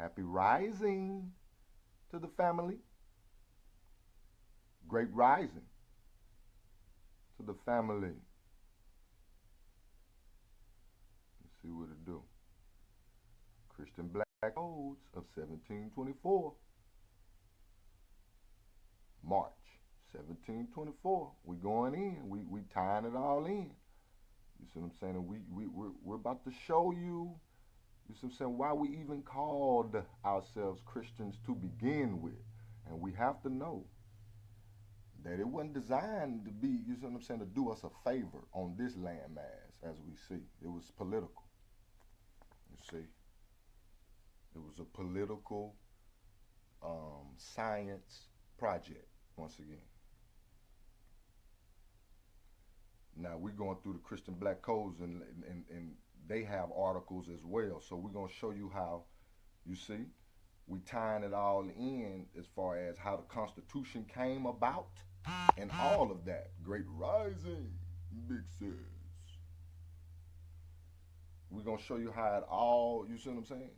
Happy rising to the family. Great rising to the family. Let's see what it do. Christian Black Codes of 1724. March 1724. We going in. We tying it all in. You see what I'm saying? And we're about to show you, you see what I'm saying, why we even called ourselves Christians to begin with. And we have to know that it wasn't designed to be, you see what I'm saying, to do us a favor on this landmass as we see. It was political. You see? It was a political science project, once again. Now we're going through the Christian Black Codes and they have articles as well. So we're going to show you how, you see, we tying it all in as far as how the Constitution came about and all of that. Great rising, big sis. We're going to show you how it all, you see what I'm saying,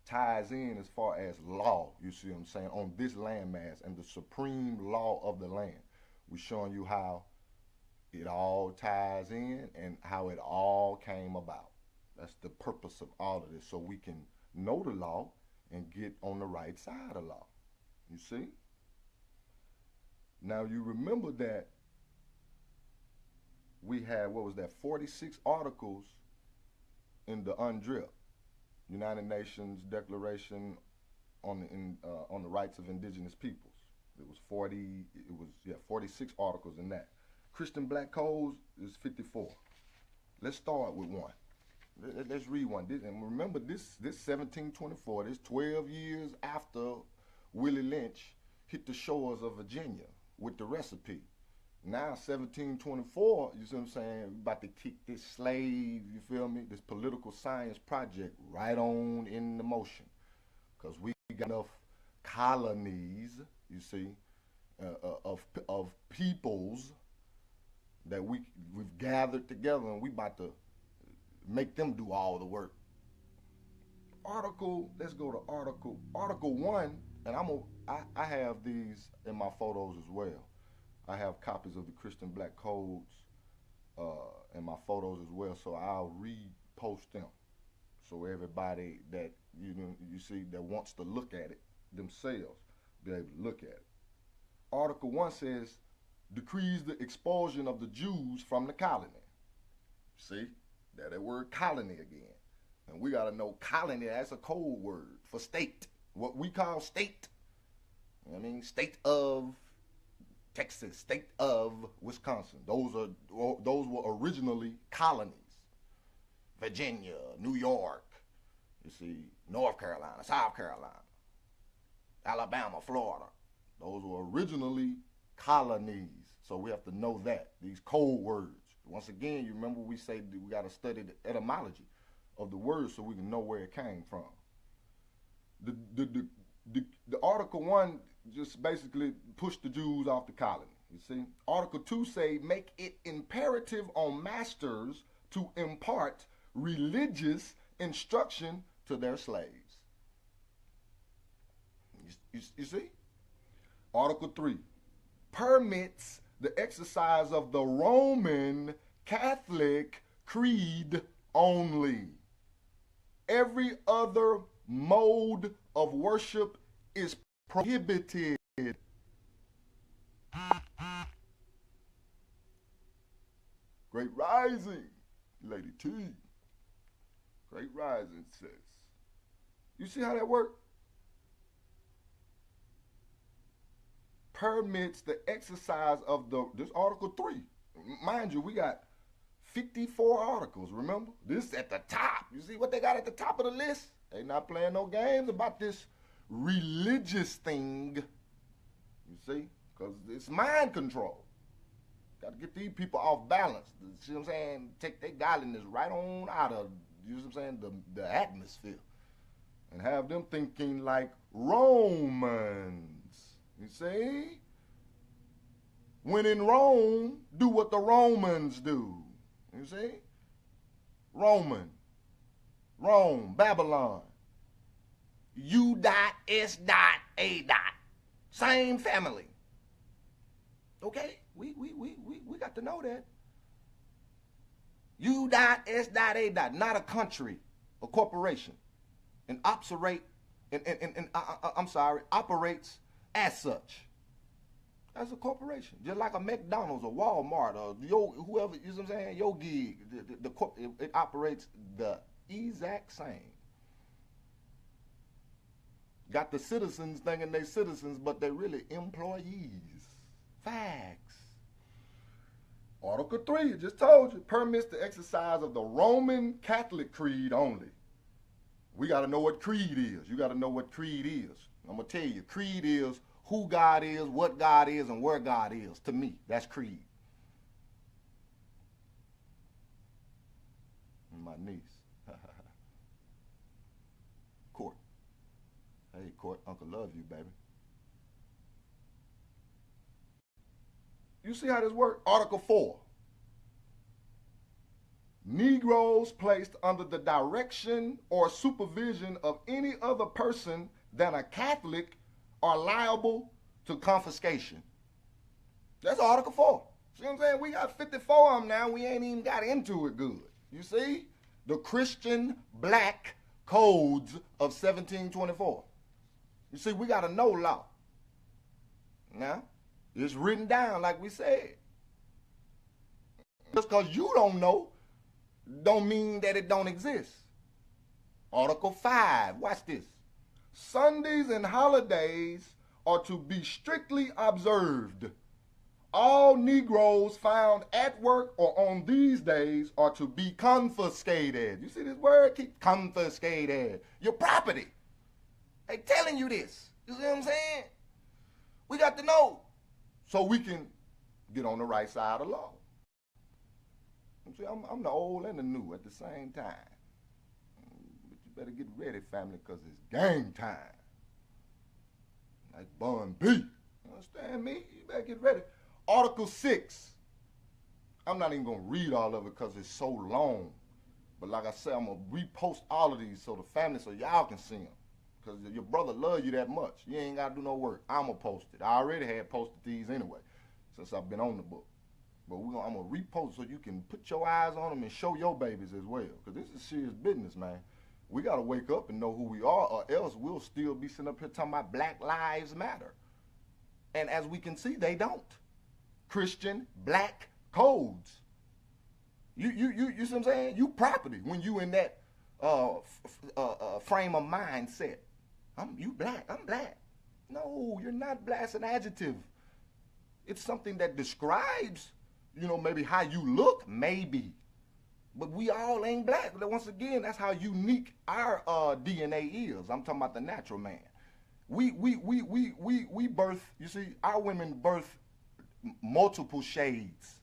ties in as far as law, you see what I'm saying, on this landmass and the supreme law of the land. We're showing you how it all ties in and how it all came about. That's the purpose of all of this, so we can know the law and get on the right side of law. You see? Now you remember that we had, what was that, 46 articles in the UNDRIP, United Nations Declaration on the Rights of Indigenous Peoples. It was 46 articles in that. Christian Black Codes is 54. Let's start with one. Let's read one. And remember, this 1724, this 12 years after Willie Lynch hit the shores of Virginia with the recipe. Now 1724, you see what I'm saying, about to kick this slave, you feel me, this political science project right on in the motion. Because we got enough colonies, you see, of peoples that we've gathered together, and we about to make them do all the work. Let's go to Article 1, and I have these in my photos as well. I have copies of the Christian Black Codes in my photos as well, so I'll repost them. So everybody that you see that wants to look at it themselves be able to look at it. Article 1 says, decrees the expulsion of the Jews from the colony. See, there's that word colony again. And we got to know colony, that's a code word for state. What we call state, I mean, state of Texas, state of Wisconsin. Those were originally colonies. Virginia, New York, you see, North Carolina, South Carolina, Alabama, Florida. Those were originally colonies. So we have to know that, these code words. Once again, you remember we say that we got to study the etymology of the word so we can know where it came from. The Article 1 just basically pushed the Jews off the colony, you see. Article 2 say, make it imperative on masters to impart religious instruction to their slaves. You see? Article 3 permits the exercise of the Roman Catholic creed only. Every other mode of worship is prohibited. Great rising, Lady T. Great rising, sis. You see how that works? Permits the exercise of this Article 3. Mind you, we got 54 articles, remember? This at the top. You see what they got at the top of the list? They not playing no games about this religious thing. You see? Because it's mind control. Got to get these people off balance. See what I'm saying? Take their godliness right on out of, you know what I'm saying, the atmosphere. And have them thinking like Romans. You see? When in Rome, do what the Romans do. You see? Rome, Babylon. U dot S dot A dot. Same family. Okay? We got to know that. U dot S dot A dot, not a country, a corporation. And operates as such. As a corporation. Just like a McDonald's, a Walmart, or whoever, you know what I'm saying? Your gig, it operates the exact same. Got the citizens thinking they citizens, but they really employees. Facts. Article 3, I just told you, permits the exercise of the Roman Catholic creed only. We got to know what creed is. You got to know what creed is. I'm going to tell you, creed is who God is, what God is, and where God is. To me, that's creed. My niece. Court. Hey, Court, Uncle loves you, baby. You see how this works? Article 4. Negroes placed under the direction or supervision of any other person than a Catholic are liable to confiscation. That's Article 4. See what I'm saying? We got 54 of them now. We ain't even got into it good. You see? The Christian Black Codes of 1724. You see, we got to know law. Now, it's written down like we said. Just because you don't know, don't mean that it don't exist. Article 5, watch this. Sundays and holidays are to be strictly observed. All Negroes found at work or on these days are to be confiscated. You see this word? Keep confiscated. Your property. They telling you this. You see what I'm saying? We got to know so we can get on the right side of law. See, I'm the old and the new at the same time. But you better get ready, family, because it's game time. Like Bun B. You understand me? You better get ready. Article 6. I'm not even going to read all of it because it's so long. But like I said, I'm going to repost all of these so the family, so y'all can see them. Because your brother loves you that much. You ain't got to do no work. I'm going to post it. I already had posted these anyway since I've been on the book. But I'm going to repost so you can put your eyes on them and show your babies as well. Because this is serious business, man. We got to wake up and know who we are, or else we'll still be sitting up here talking about Black Lives Matter. And as we can see, they don't. Christian Black Codes. You see what I'm saying? You property when you in that frame of mindset. You black, I'm black. No, you're not black. It's an adjective. It's something that describes, maybe how you look, maybe. But we all ain't black. Once again, that's how unique our DNA is. I'm talking about the natural man. We birth, you see, our women birth multiple shades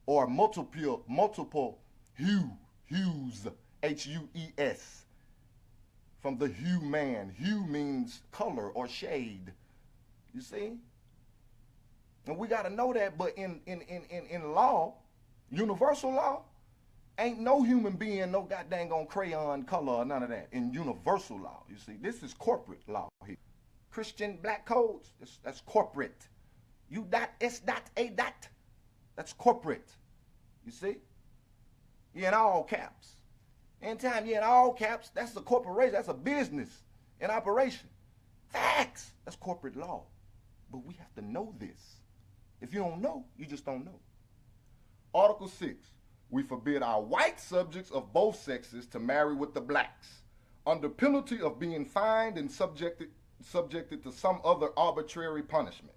or multiple hues, H-U-E-S, from the hue man. Hue means color or shade. You see? And we got to know that, but in law, universal law, ain't no human being no goddamn on crayon color or none of that. In universal law, you see, this is corporate law here. Christian Black Codes, that's corporate. U.S.A. That's corporate. You see? You're in all caps. Anytime you're in all caps, that's a corporation. That's a business in operation. Facts. That's corporate law. But we have to know this. If you don't know, you just don't know. Article 6. We forbid our white subjects of both sexes to marry with the blacks, under penalty of being fined and subjected to some other arbitrary punishment.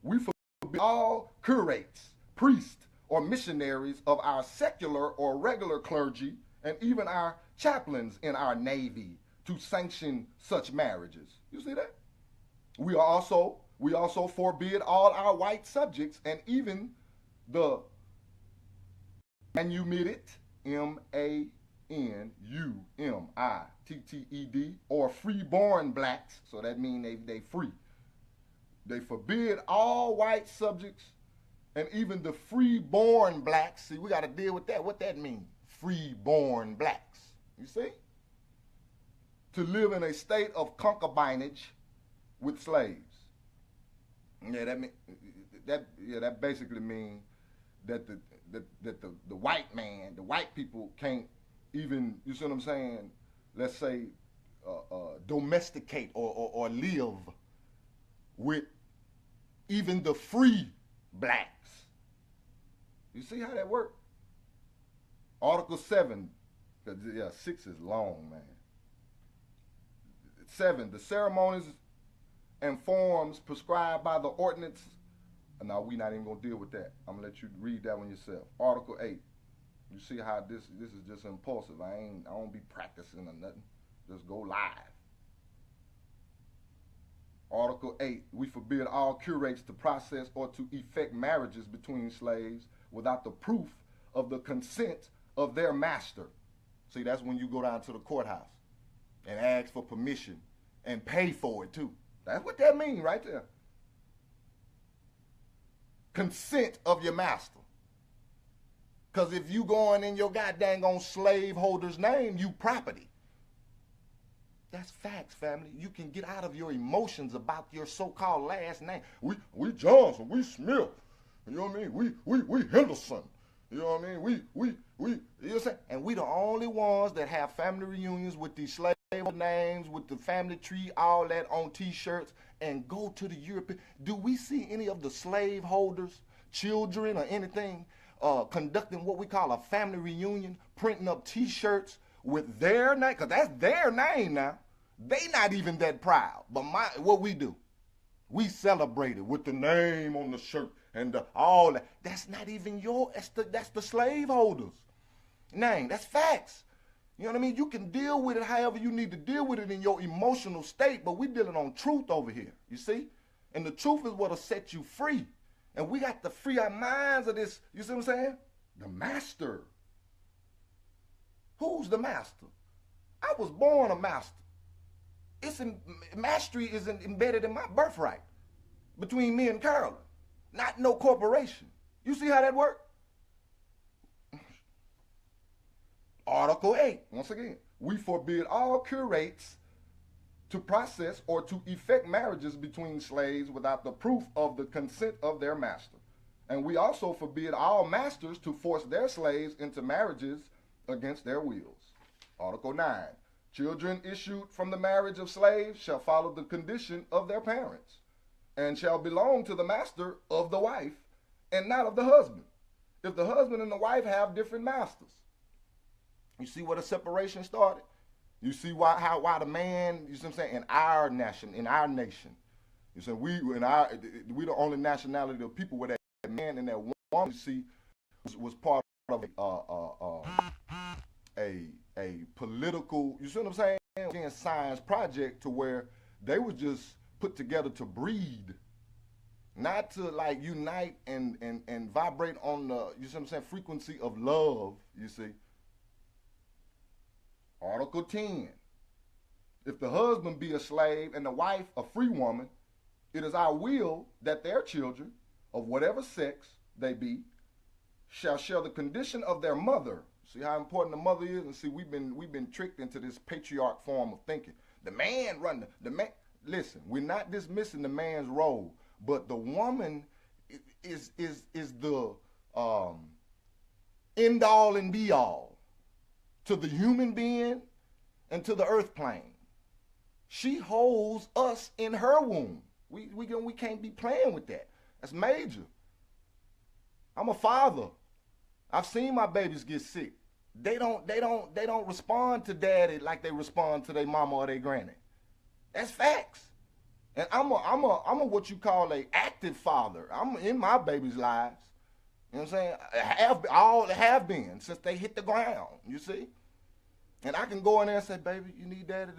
We forbid all curates, priests, or missionaries of our secular or regular clergy, and even our chaplains in our Navy, to sanction such marriages. You see that? We also forbid all our white subjects and even the manumitted, M-A-N-U-M-I-T-T-E-D, or freeborn blacks, so that means they free. They forbid all white subjects and even the freeborn blacks. See, we got to deal with that. What that means? Freeborn blacks. You see? to live in a state of concubinage with slaves. Yeah, that basically means that the white man, the white people can't even, you see what I'm saying? Let's say domesticate or live with even the free blacks. You see how that works? Article 7, yeah, 6 is long, man. 7, the ceremonies and forms prescribed by the ordinance. No, we're not even going to deal with that. I'm going to let you read that one yourself. Article 8. You see how this is just impulsive. I don't be practicing or nothing. Just go live. Article 8. We forbid all curates to process or to effect marriages between slaves without the proof of the consent of their master. See, that's when you go down to the courthouse and ask for permission and pay for it too. That's what that means right there. Consent of your master. Because if you going in your goddamn on slaveholder's name, you property. That's facts, family. You can get out of your emotions about your so-called last name. We Johnson, we Smith. You know what I mean? We Henderson. You know what I mean? We you know what I'm saying? And we the only ones that have family reunions with these slave names, with the family tree, all that on t-shirts, and go to the European. Do we see any of the slave holders, children or anything, conducting what we call a family reunion, printing up t-shirts with their name? Because that's their name now. They not even that proud. But what we do, we celebrate it with the name on the shirt and all that. That's not even that's the slaveholders' name. That's facts. You know what I mean? You can deal with it however you need to deal with it in your emotional state, but we're dealing on truth over here, you see? And the truth is what'll set you free. And we got to free our minds of this, you see what I'm saying? The master. Who's the master? I was born a master. Mastery is embedded in my birthright between me and Carolyn, not no corporation. You see how that works? Article 8, once again, we forbid all curates to process or to effect marriages between slaves without the proof of the consent of their master. And we also forbid all masters to force their slaves into marriages against their wills. Article 9, children issued from the marriage of slaves shall follow the condition of their parents and shall belong to the master of the wife and not of the husband, if the husband and the wife have different masters. You see where the separation started? You see why the man, you see what I'm saying, in our nation, you see, we the only nationality of people where that man and that woman, you see, was part of a political, you see what I'm saying, science project to where they were just put together to breed, not to like unite and vibrate on the, you see what I'm saying, frequency of love, you see. Article 10. If the husband be a slave and the wife a free woman, it is our will that their children, of whatever sex they be, shall share the condition of their mother. See how important the mother is? And see, we've been tricked into this patriarch form of thinking. The man run the man. Listen, we're not dismissing the man's role, but the woman is the end all and be all to the human being and to the earth plane. She holds us in her womb. We can't be playing with that. That's major. I'm a father. I've seen my babies get sick. They don't respond to daddy like they respond to their mama or their granny. That's facts. And I'm a what you call a active father. I'm in my babies' lives. You know what I'm saying? Have been since they hit the ground, you see? And I can go in there and say, baby, you need daddy.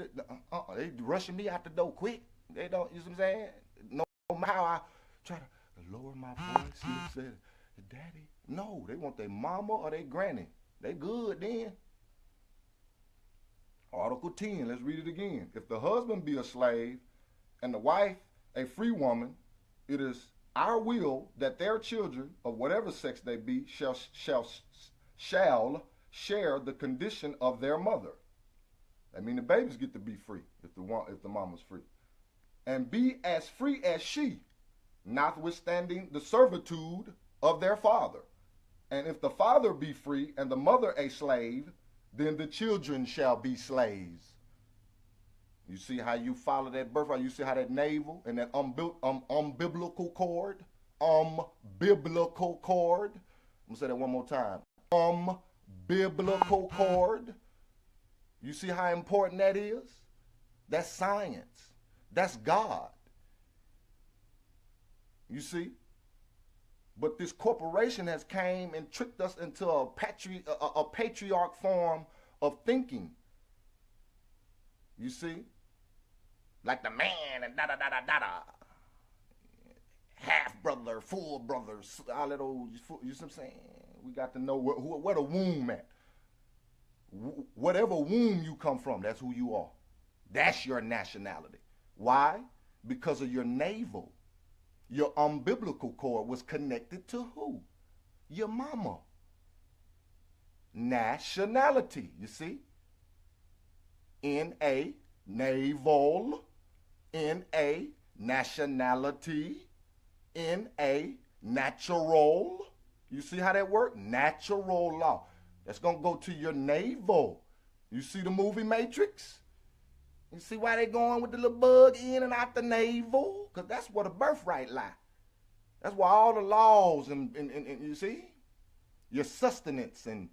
They rushing me out the door quick. They don't, you see what I'm saying? No matter how I try to lower my voice, you said, daddy. No, they want their mama or their granny. They good then. Article 10, let's read it again. If the husband be a slave and the wife a free woman, it is our will that their children, of whatever sex they be, shall share the condition of their mother. I mean, the babies get to be free if the mama's free, and be as free as she, notwithstanding the servitude of their father. And if the father be free and the mother a slave, then the children shall be slaves. You see how you follow that birthright? You see how that navel and that umbilical cord? Umbilical cord. I'm gonna say that one more time. Umbilical cord. You see how important that is? That's science. That's God. You see? But this corporation has came and tricked us into a patriarch form of thinking. You see? Like the man and da-da-da-da-da-da. Half brother, full brothers, all that old, you know what I'm saying? We got to know where the womb at. Whatever womb you come from, that's who you are. That's your nationality. Why? Because of your navel. Your umbilical cord was connected to who? Your mama. Nationality, you see? N-A, naval. N-A, nationality. N-A, natural. You see how that works? Natural law. That's going to go to your navel. You see the movie Matrix? You see why they going with the little bug in and out the navel? Because that's where the birthright lie. That's why all the laws and you see? Your sustenance and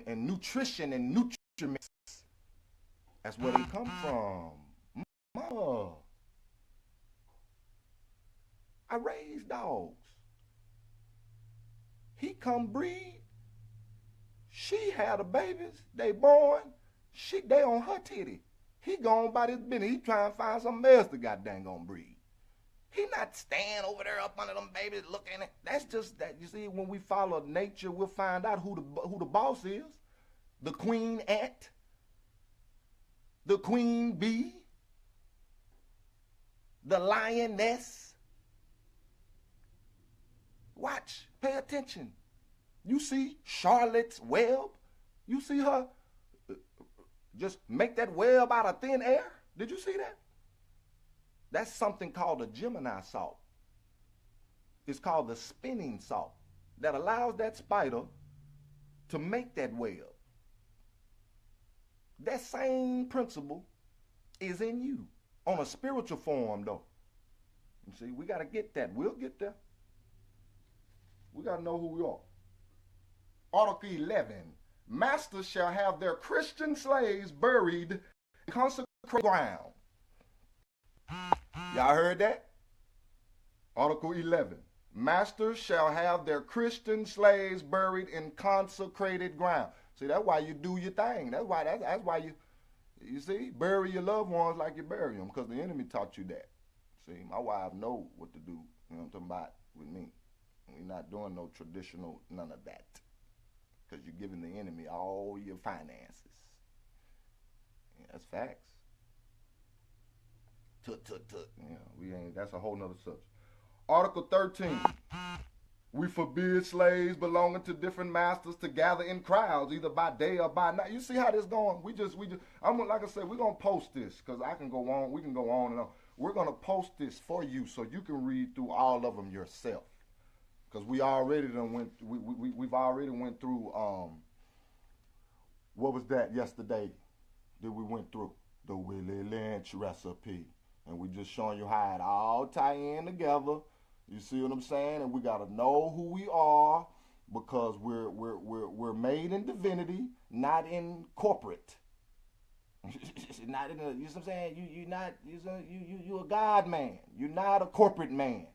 nutrition and nutriments. That's where they come from. Mama. I raised dogs. He come breed. She had the babies. They born. They on her titty. He gone by this business. He trying to find something else to goddamn gonna breed. He not staying over there up under them babies looking at. That's just that. You see, when we follow nature, we'll find out who the boss is. The queen ant. The queen bee. The lioness. Watch. Pay attention. You see Charlotte's Web? You see her just make that web out of thin air? Did you see that? That's something called a Gemini salt. It's called the spinning salt that allows that spider to make that web. That same principle is in you on a spiritual form, though. You see, we got to get that. We'll get there. We got to know who we are. Article 11. Masters shall have their Christian slaves buried in consecrated ground. Y'all heard that? Article 11. Masters shall have their Christian slaves buried in consecrated ground. See, that's why you do your thing. That's why you see, bury your loved ones like you bury them, because the enemy taught you that. See, my wife know what to do, you know what I'm talking about, with me. We're not doing no traditional, none of that. Because you're giving the enemy all your finances. Yeah, that's facts. Yeah, we ain't. That's a whole nother subject. Article 13. We forbid slaves belonging to different masters to gather in crowds, either by day or by night. You see how this going? We just. I'm like I said, we're gonna post this because I can go on. We can go on and on. We're gonna post this for you so you can read through all of them yourself. Because we already done went. We've already went through. What was that yesterday? That we went through the Willie Lynch recipe, and we just showing you how it all tie in together. You see what I'm saying? And we gotta know who we are because we're made in divinity, not in corporate. Not in a, you know what I'm saying? You're a God man. You're not a corporate man.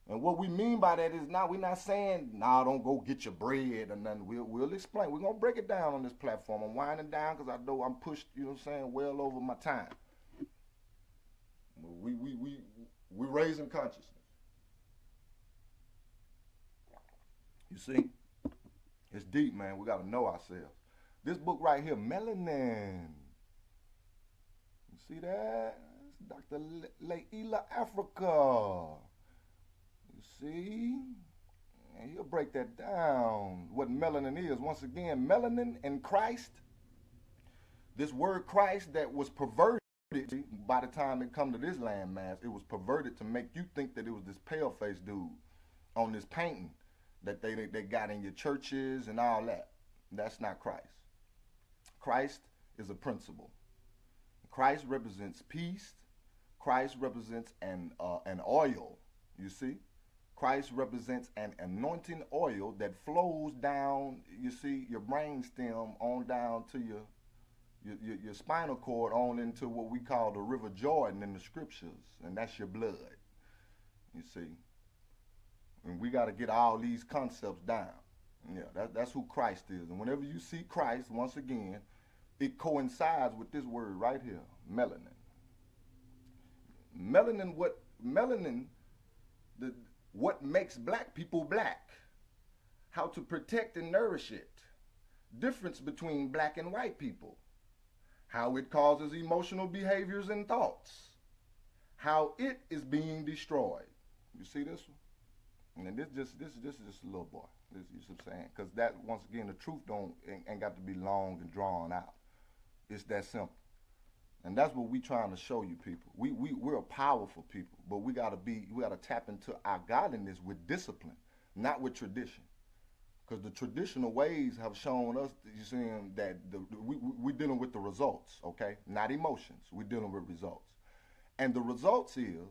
And what we mean by that is we're not saying, don't go get your bread or nothing. We'll explain. We're going to break it down on this platform. I'm winding down because I know I'm pushed, you know what I'm saying, well over my time. We're raising consciousness. You see? It's deep, man. We got to know ourselves. This book right here, Melanin. You see that? It's Dr. Leila Africa. See, and he'll break that down, what melanin is. Once again, melanin in Christ This word Christ that was perverted by the time it come to this landmass, it was perverted to make you think that it was this pale-faced dude on this painting that they got in your churches and all that. That's not Christ. Christ is a principle. Christ represents peace. Christ represents an oil, you see. Christ represents an anointing oil that flows down, you see, your brain stem on down to your spinal cord on into what we call the River Jordan in the scriptures, and that's your blood, you see. And we got to get all these concepts down. Yeah, that's who Christ is. And whenever you see Christ, once again, it coincides with this word right here, melanin. What makes black people black, how to protect and nourish it, difference between black and white people, how it causes emotional behaviors and thoughts, how it is being destroyed. You see this one? And this is just a little boy. This, you see what I'm saying? Because that, once again, the truth ain't got to be long and drawn out. It's that simple. And that's what we trying to show you people. We're a powerful people, but we gotta tap into our godliness with discipline, not with tradition. Because the traditional ways have shown us, you see, that we're dealing with the results, okay? Not emotions. We're dealing with results. And the results is,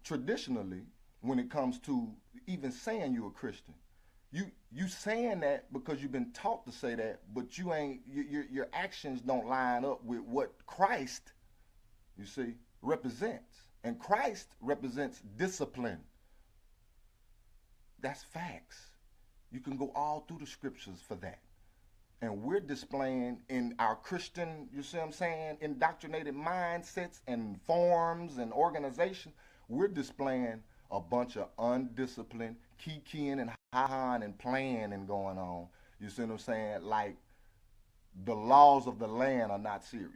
traditionally, when it comes to even saying you're a Christian, you saying that because you've been taught to say that, but you ain't, your actions don't line up with what Christ, you see, represents. And Christ represents discipline. That's facts. You can go all through the scriptures for that. And we're displaying in our Christian, you see what I'm saying, indoctrinated mindsets and forms and organizations, we're displaying a bunch of undisciplined kikiing and ha-haing and playing and going on. You see what I'm saying? Like the laws of the land are not serious.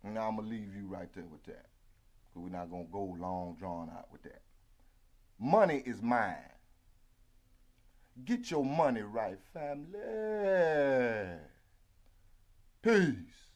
Now I'm going to leave you right there with that. Because we're not going to go long drawn out with that. Money is mine. Get your money right, family. Peace.